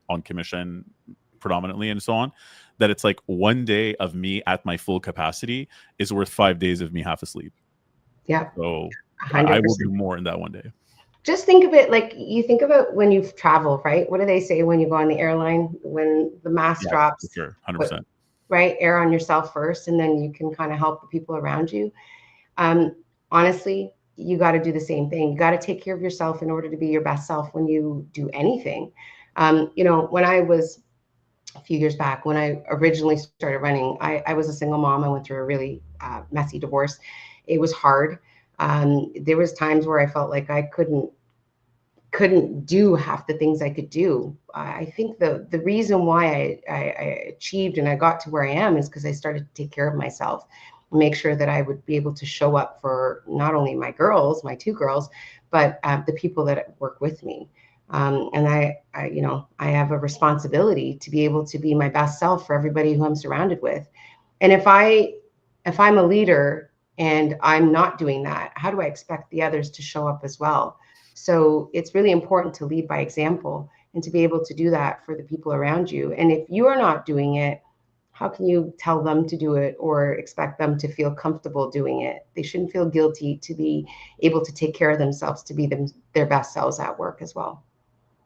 on commission predominantly and so on, that it's like one day of me at my full capacity is worth 5 days of me half asleep. Yeah. So 100%. I will do more in that one day. Just think of it like you think about when you travel, right? What do they say when you go on the airline? When the mask Yes, for drops, sure, 100%. what, right? Air on yourself first, and then you can kind of help the people around you. Honestly, you got to do the same thing. You got to take care of yourself in order to be your best self when you do anything. When I was a few years back, when I originally started running, I was a single mom. I went through a really messy divorce. It was hard. There was times where I felt like I couldn't do half the things I could do. I think the reason why I achieved and I got to where I am is because I started to take care of myself, make sure that I would be able to show up for not only my girls, my two girls, but the people that work with me. And I have a responsibility to be able to be my best self for everybody who I'm surrounded with. And if I'm a leader and I'm not doing that, how do I expect the others to show up as well? So it's really important to lead by example and to be able to do that for the people around you. And if you are not doing it, how can you tell them to do it or expect them to feel comfortable doing it? They shouldn't feel guilty to be able to take care of themselves, to be their best selves at work as well.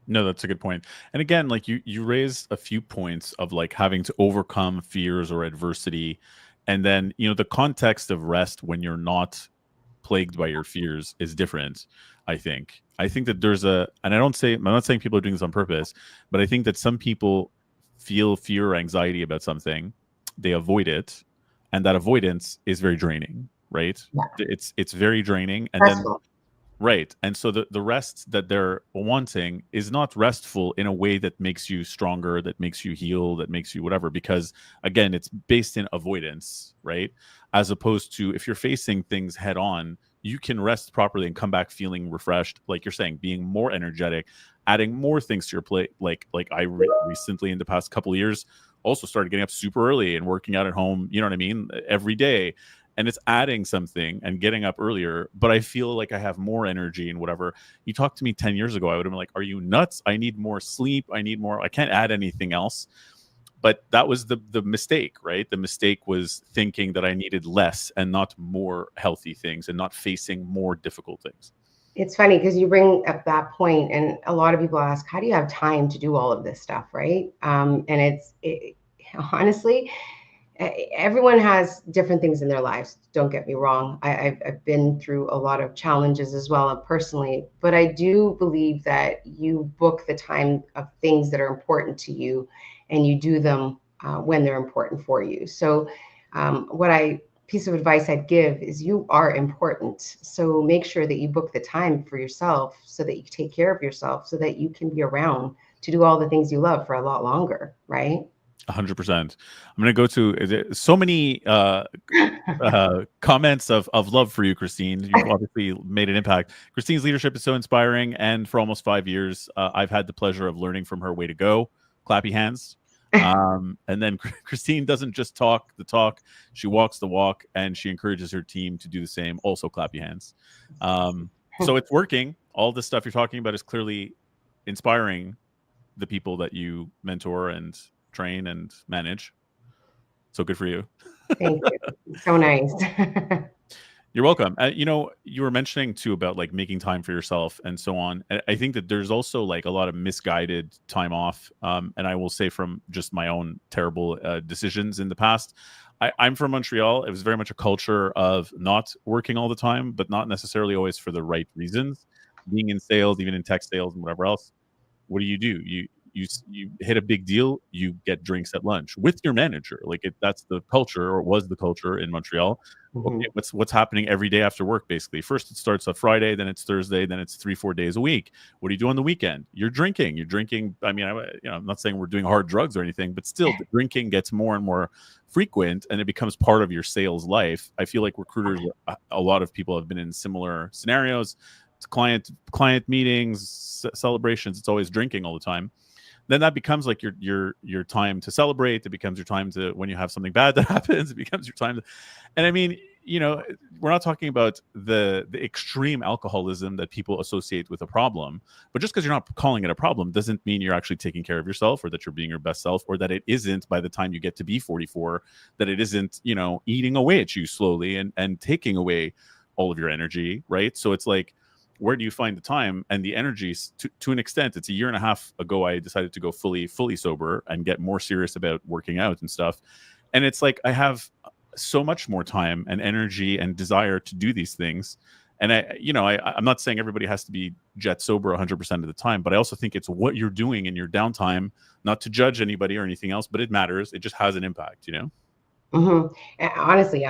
No, that's a good point. And again, like you raised a few points of like having to overcome fears or adversity, and then the context of rest when you're not plagued by your fears is different. I think that there's and I'm not saying people are doing this on purpose, but I think that some people feel fear or anxiety about something, they avoid it, and that avoidance is very draining, right? Yeah. It's very draining, and then Stressful. right. And so the rest that they're wanting is not restful in a way that makes you stronger, that makes you heal, that makes you whatever, because again, it's based in avoidance, right? As opposed to if you're facing things head on, you can rest properly and come back feeling refreshed, like you're saying, being more energetic, adding more things to your plate. Like I recently in the past couple of years also started getting up super early and working out at home, you know what I mean, every day, and it's adding something and getting up earlier, but I feel like I have more energy and whatever. You talked to me 10 years ago, I would have been like, are you nuts? I need more sleep. I can't add anything else. But that was the mistake, right? The mistake was thinking that I needed less and not more healthy things and not facing more difficult things. It's funny because you bring up that point, and a lot of people ask, how do you have time to do all of this stuff, right? Honestly, everyone has different things in their lives. Don't get me wrong. I've been through a lot of challenges as well personally, but I do believe that you book the time of things that are important to you and you do them when they're important for you. So what I piece of advice I'd give is you are important. So make sure that you book the time for yourself so that you take care of yourself so that you can be around to do all the things you love for a lot longer, right? 100%. I'm going to go to so many comments of love for you, Christine. You've obviously made an impact. Christine's leadership is so inspiring, and for almost 5 years, I've had the pleasure of learning from her. Way to go! Clappy hands. And then Christine doesn't just talk the talk; she walks the walk, and she encourages her team to do the same. Also, clappy hands. So it's working. All the stuff you're talking about is clearly inspiring the people that you mentor and train and manage. So good for you. Thank you. So nice. You're welcome. You were mentioning too about like making time for yourself and so on. I think that there's also like a lot of misguided time off. And I will say from just my own terrible decisions in the past, I'm from Montreal. It was very much a culture of not working all the time, but not necessarily always for the right reasons. Being in sales, even in tech sales and whatever else, what do? You hit a big deal, you get drinks at lunch with your manager. Like that's the culture, or was the culture in Montreal. Okay, Mhm. what's happening every day after work? Basically, first it starts on Friday, then it's Thursday, then it's 3-4 days a week. What do you do on the weekend? You're drinking. You're drinking. I mean, I'm not saying we're doing hard drugs or anything, but still, the drinking gets more and more frequent, and it becomes part of your sales life. I feel like recruiters, a lot of people have been in similar scenarios. It's client meetings, celebrations. It's always drinking all the time. Then that becomes like your time to celebrate. It becomes your time to, when you have something bad that happens, it becomes your time to, and I mean, we're not talking about the extreme alcoholism that people associate with a problem, but just because you're not calling it a problem doesn't mean you're actually taking care of yourself, or that you're being your best self, or that it isn't, by the time you get to be 44, that it isn't, eating away at you slowly and taking away all of your energy, right? So it's like, where do you find the time and the energy to an extent? It's a year and a half ago I decided to go fully sober and get more serious about working out and stuff. And it's like I have so much more time and energy and desire to do these things. And I'm not saying everybody has to be jet sober 100% of the time, but I also think it's what you're doing in your downtime, not to judge anybody or anything else, but it matters. It just has an impact, you know? Mm-hmm. Honestly,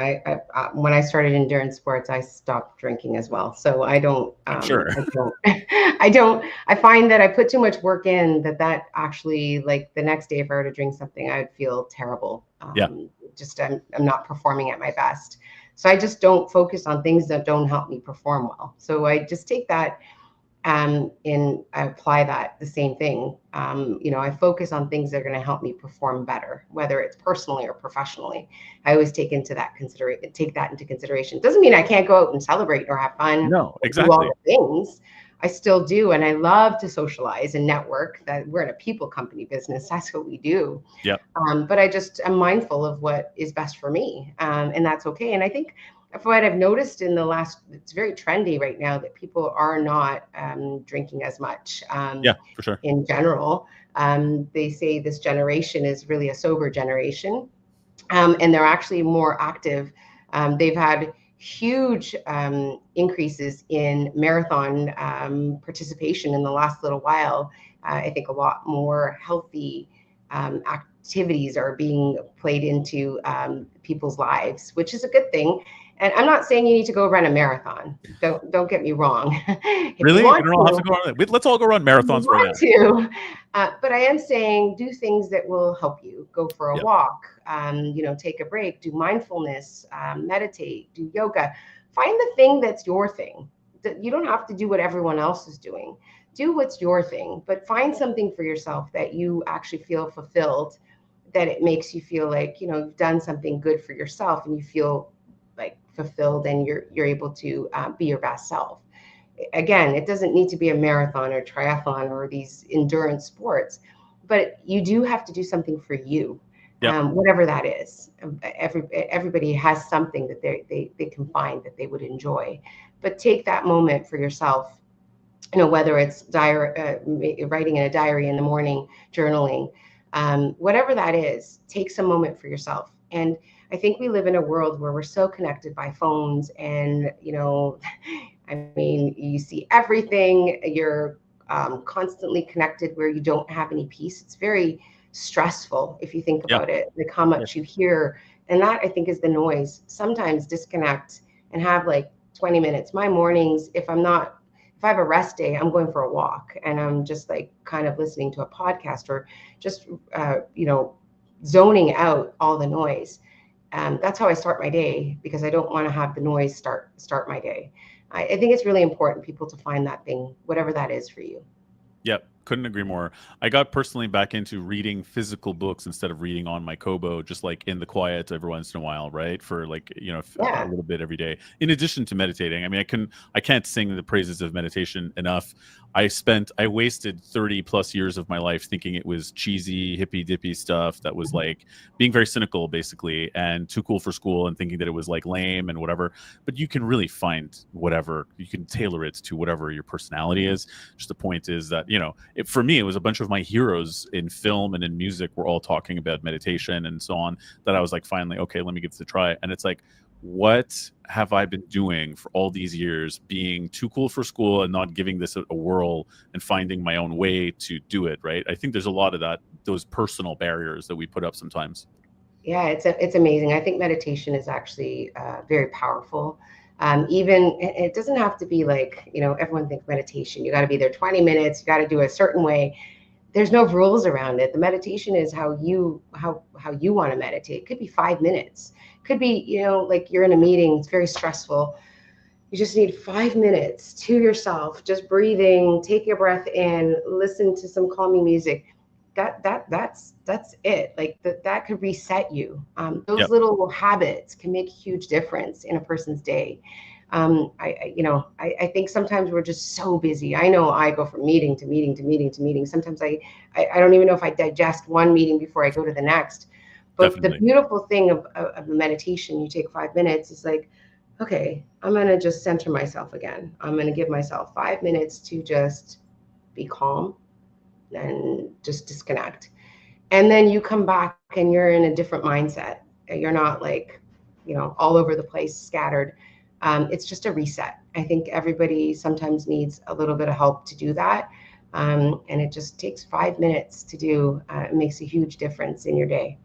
when I started endurance sports, I stopped drinking as well. So I don't, I'm sure. I find that I put too much work in that actually, like the next day, if I were to drink something, I'd feel terrible. Yeah. I'm not performing at my best. So I just don't focus on things that don't help me perform well. So I just take that and I apply that the same thing. I focus on things that are going to help me perform better, whether it's personally or professionally. I always take that into consideration. Doesn't mean I can't go out and celebrate or have fun. No, or exactly. do all the things. I still do, and I love to socialize and network. That we're in a people company business. That's what we do. Yeah. But I'm mindful of what is best for me, and that's okay. And I think what I've noticed it's very trendy right now that people are not drinking as much. Yeah, for sure. In general, they say this generation is really a sober generation, and they're actually more active. They've had huge increases in marathon participation in the last little while. I think a lot more healthy activities are being played into people's lives, which is a good thing. And I'm not saying you need to go run a marathon. Don't get me wrong. If Really? you want We don't have to go on. Let's all go run marathons right now. But I am saying do things that will help you. Go for a Yep. walk. Take a break. Do mindfulness. Meditate. Do yoga. Find the thing that's your thing. You don't have to do what everyone else is doing. Do what's your thing, but find something for yourself that you actually feel fulfilled. That it makes you feel like you've done something good for yourself, and you feel like fulfilled, and you're able to be your best self. Again, it doesn't need to be a marathon or triathlon or these endurance sports, but you do have to do something for you. Yep. Whatever that is. Everybody has something that they can find that they would enjoy, but take that moment for yourself. Whether it's writing in a diary in the morning, journaling, whatever that is, take some moment for yourself. And I think we live in a world where we're so connected by phones, and I mean, you see everything. You're constantly connected, where you don't have any peace. It's very stressful if you think about it, like how much you hear. And that, I think, is the noise. Sometimes disconnect and have like 20 minutes. My mornings, if I have a rest day, I'm going for a walk, and I'm just like kind of listening to a podcast, or just zoning out all the noise. That's how I start my day, because I don't want to have the noise start my day. I think it's really important people to find that thing, whatever that is for you. Yep. Couldn't agree more. I got personally back into reading physical books instead of reading on my Kobo, just like in the quiet every once in a while, right? For like, a little bit every day. In addition to meditating. I mean, I can't sing the praises of meditation enough. I wasted 30 plus years of my life thinking it was cheesy, hippy dippy stuff that was like being very cynical, basically, and too cool for school, and thinking that it was like lame and whatever. But you can really find whatever, you can tailor it to whatever your personality is. Just the point is that, for me, it was a bunch of my heroes in film and in music were all talking about meditation and so on, that I was like, finally, okay, let me give this a try. And it's like, what have I been doing for all these years, being too cool for school and not giving this a whirl and finding my own way to do it, right? I think there's a lot of those personal barriers that we put up sometimes. Yeah, it's amazing. I think meditation is actually very powerful. Even it doesn't have to be like, everyone thinks meditation, you got to be there 20 minutes, you got to do a certain way. There's no rules around it. The meditation is how you want to meditate. It could be 5 minutes. Could be, like you're in a meeting, it's very stressful. You just need 5 minutes to yourself, just breathing, take a breath in, listen to some calming music. That's it. Like that could reset you. Those little habits can make a huge difference in a person's day. I think sometimes we're just so busy. I know I go from meeting to meeting to meeting to meeting. Sometimes I don't even know if I digest one meeting before I go to the next. But Definitely. the beautiful thing of a meditation, you take 5 minutes, is like, okay, I'm going to just center myself again. I'm going to give myself 5 minutes to just be calm and just disconnect. And then you come back and you're in a different mindset. You're not like, all over the place, scattered. It's just a reset. I think everybody sometimes needs a little bit of help to do that. And it just takes 5 minutes to do. It makes a huge difference in your day.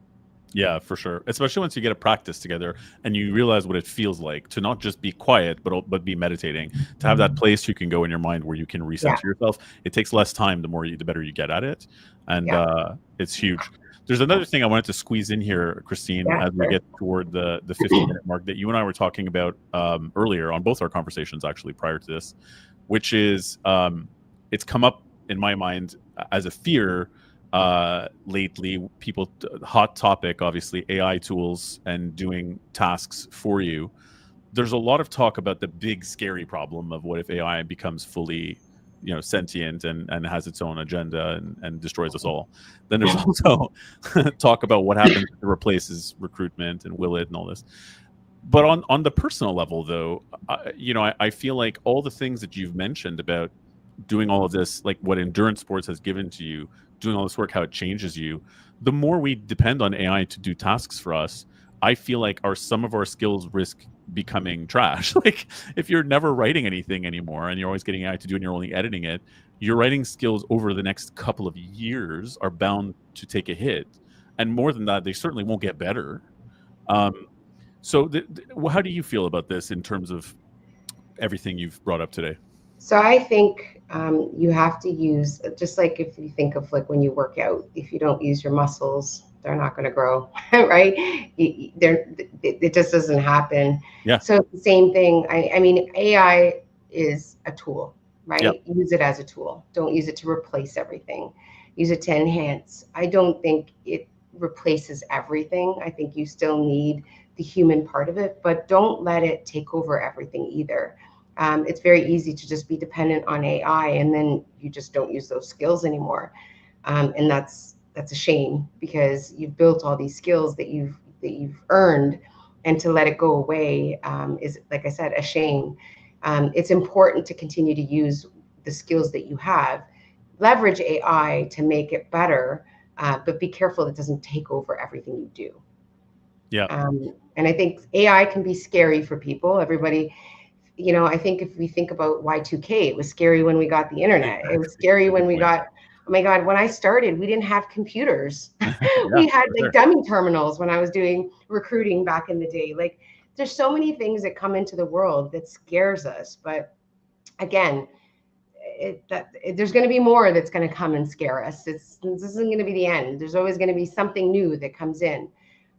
Yeah, for sure. Especially once you get a practice together and you realize what it feels like to not just be quiet, but be meditating. To have that place you can go in your mind where you can Yeah, recenter yourself. It takes less time the better you get at it, and yeah, it's huge. There's another thing I wanted to squeeze in here, Christine, yeah, as we sure. get toward the 50-minute mark that you and I were talking about earlier on both our conversations, actually prior to this, which is it's come up in my mind as a fear lately. People, hot topic, obviously, AI tools and doing tasks for you. There's a lot of talk about the big scary problem of what if AI becomes fully, sentient and has its own agenda and destroys us all. Then there's also talk about what happens if it replaces recruitment and will it and all this. But on the personal level, though, I feel like all the things that you've mentioned about doing all of this, like what endurance sports has given to you, doing all this work, how it changes you, the more we depend on AI to do tasks for us, I feel like some of our skills risk becoming trash. Like if you're never writing anything anymore and you're always getting AI to do and you're only editing it, your writing skills over the next couple of years are bound to take a hit. And more than that, they certainly won't get better. Um, so, how do you feel about this in terms of everything you've brought up today? So I think you have to use, just like if you think of like when you work out, if you don't use your muscles, they're not going to grow, right? It just doesn't happen. Yeah. So it's the same thing. I mean, AI is a tool, Yeah. right? Use it as a tool. Don't use it to replace everything. Use it to enhance. I don't think it replaces everything. I think you still need the human part of it, but don't let it take over everything either. It's very easy to just be dependent on AI, and then you just don't use those skills anymore. And that's a shame because you've built all these skills that you've earned, and to let it go away is, like I said, a shame. It's important to continue to use the skills that you have, leverage AI to make it better, but be careful it doesn't take over everything you do. Yeah. And I think AI can be scary for people. Everybody, I think if we think about Y2K, it was scary when we got the internet. It was Exactly. scary That's a when good we point. got, oh my God, when I started, we didn't have computers. Yeah, We had for like sure. dummy terminals when I was doing recruiting back in the day. Like there's so many things that come into the world that scares us. But again, there's going to be more that's going to come and scare us. This isn't going to be the end. There's always going to be something new that comes in.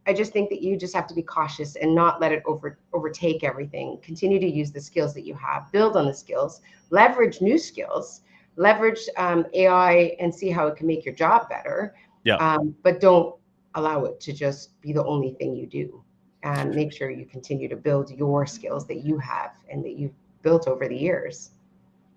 I just think that you just have to be cautious and not let it overtake everything. Continue to use the skills that you have, build on the skills, leverage new skills, leverage AI and see how it can make your job better. Yeah. But don't allow it to just be the only thing you do. And make sure you continue to build your skills that you have and that you've built over the years.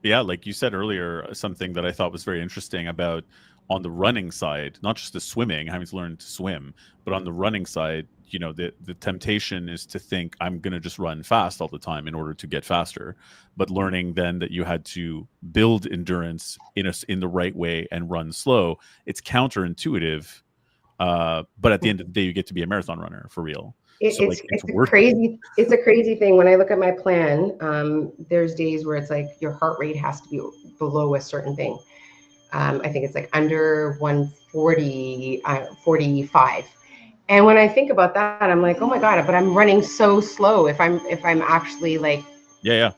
Yeah, like you said earlier, something that I thought was very interesting about on the running side, not just the swimming, having to learn to swim, but on the running side, the temptation is to think I'm going to just run fast all the time in order to get faster, but learning then that you had to build endurance in the right way and run slow. It's counterintuitive, but at the end of the day, you get to be a marathon runner for real. It, So like it's it's it's a worth it. crazy thing. When I look at my plan, there's days where it's like your heart rate has to be below a certain thing. I think it's like under 140, 45. And when I think about that, I'm like, oh my God, but I'm running so slow. If I'm actually like Yeah, yeah.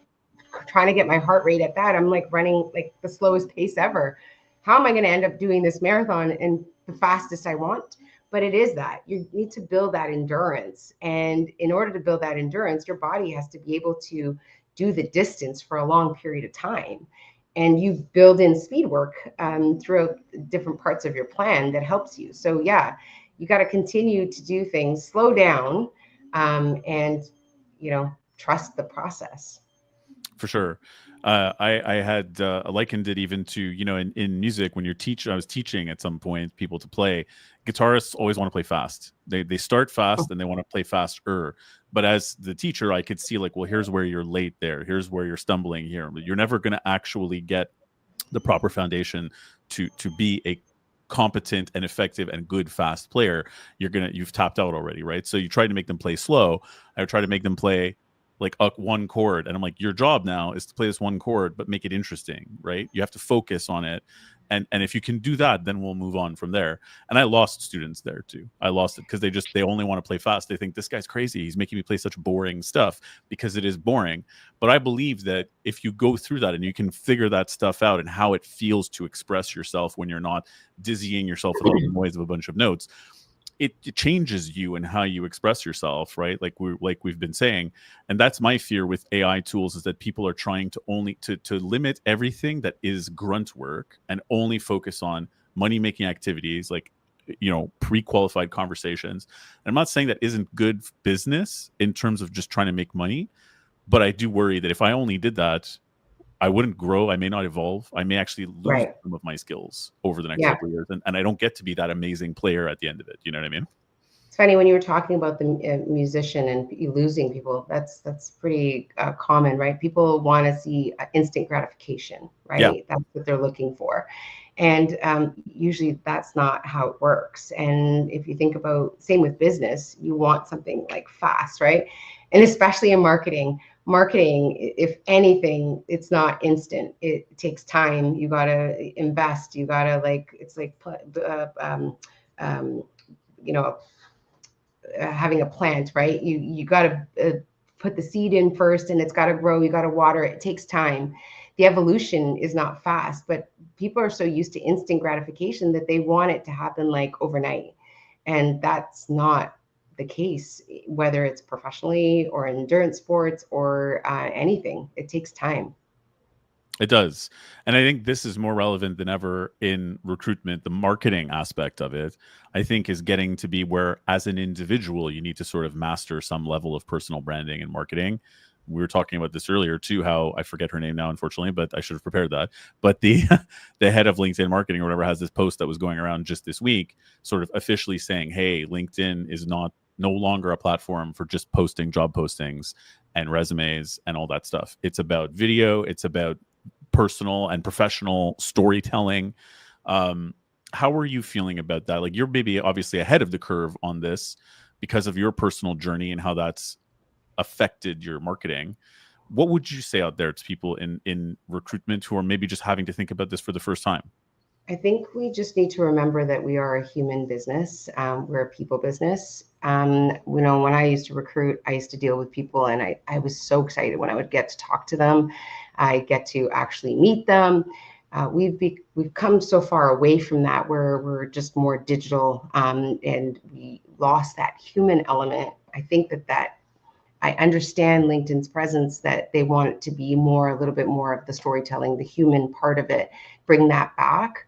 trying to get my heart rate at that, I'm like running like the slowest pace ever. How am I going to end up doing this marathon and the fastest I want? But it is that you need to build that endurance. And in order to build that endurance, your body has to be able to do the distance for a long period of time. And you build in speed work throughout different parts of your plan that helps you. So, yeah, you got to continue to do things, slow down, and trust the process. For sure. I had likened it even to, in music, when I was teaching at some point people to play. Guitarists always want to play fast. They start fast and they want to play faster. But as the teacher, I could see like, well, here's where you're late there. Here's where you're stumbling here. You're never going to actually get the proper foundation to be a competent and effective and good fast player. You've tapped out already, right? So you try to make them play slow. I try to make them play like one chord, and I'm like, your job now is to play this one chord but make it interesting, right? You have to focus on it, and if you can do that, then we'll move on from there. And I lost students there too. I lost it because they only want to play fast. They think this guy's crazy, he's making me play such boring stuff, because it is boring. But I believe that if you go through that and you can figure that stuff out and how it feels to express yourself when you're not dizzying yourself with all the noise of a bunch of notes, it changes you and how you express yourself, right? Like we've been saying. And that's my fear with AI tools, is that people are trying to only to limit everything that is grunt work and only focus on money making activities, like, pre-qualified conversations. And I'm not saying that isn't good business in terms of just trying to make money, but I do worry that if I only did that, I wouldn't grow. I may not evolve. I may actually lose Right. some of my skills over the next Yeah. couple of years, and I don't get to be that amazing player at the end of it. You know what I mean? It's funny when you were talking about the musician and you losing people. That's pretty common, right? People want to see instant gratification, Yeah. right? That's what they're looking for, and usually that's not how it works. And if you think about, same with business, you want something like fast, right? And especially in marketing. Marketing, if anything, it's not instant. It takes time. You gotta invest. You gotta, like, it's like um, you know having a plant, right? You got to put the seed in first, and it's got to grow. You got to water it. It takes time. The evolution is not fast, but people are so used to instant gratification that they want it to happen like overnight, and that's not the case. Whether it's professionally or endurance sports or anything, it takes time. It does. And I think this is more relevant than ever in recruitment. The marketing aspect of it, I think, is getting to be where, as an individual, you need to sort of master some level of personal branding and marketing. We were talking about this earlier too, how I forget her name now, unfortunately, but I should have prepared that. But the the head of LinkedIn marketing or whatever has this post that was going around just this week, sort of officially saying, hey, LinkedIn is no longer a platform for just posting job postings and resumes and all that stuff. It's about video, it's about personal and professional storytelling. How are you feeling about that? Like, you're maybe obviously ahead of the curve on this because of your personal journey and how that's affected your marketing. What would you say out there to people in recruitment who are maybe just having to think about this for the first time? I think we just need to remember that we are a human business. We're a people business. When I used to recruit, I used to deal with people, and I was so excited when I would get to talk to them. I get to actually meet them. We've come so far away from that, where we're just more digital, and we lost that human element. I think that I understand LinkedIn's presence, that they want it to be a little bit more of the storytelling, the human part of it, bring that back.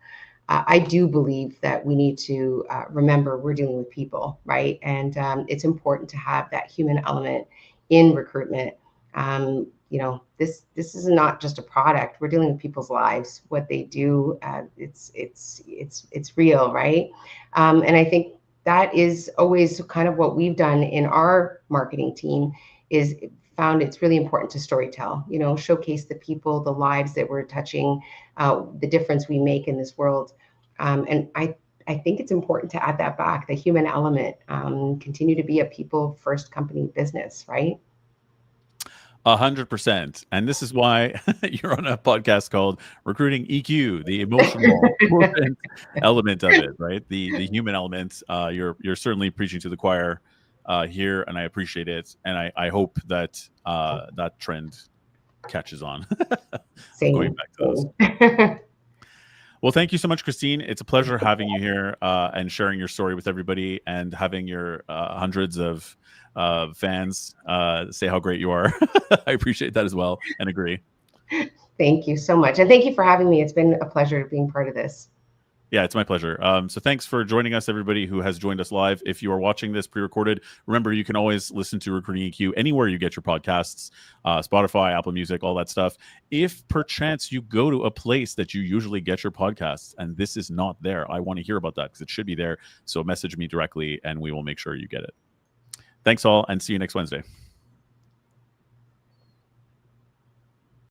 I do believe that we need to remember we're dealing with people, right? And it's important to have that human element in recruitment. This is not just a product. We're dealing with people's lives, what they do. It's real, right? And I think that is always kind of what we've done in our marketing team, is found it's really important to storytell, showcase the people, the lives that we're touching, the difference we make in this world. And I think it's important to add that back, the human element, continue to be a people first company business, right? 100%. And this is why you're on a podcast called Recruiting EQ, the emotional element of it, right? The human element. You're certainly preaching to the choir here, and I appreciate it. And I hope that that trend catches on of going Same. back to those. Well, thank you so much, Christine. It's a pleasure having you here and sharing your story with everybody, and having your hundreds of fans say how great you are. I appreciate that as well, and agree. Thank you so much. And thank you for having me. It's been a pleasure being part of this. Yeah, it's my pleasure. So thanks for joining us, everybody who has joined us live. If you are watching this pre-recorded, remember you can always listen to Recruiting EQ anywhere you get your podcasts, Spotify, Apple Music, all that stuff. If perchance you go to a place that you usually get your podcasts and this is not there, I want to hear about that because it should be there. So message me directly and we will make sure you get it. Thanks all and see you next Wednesday.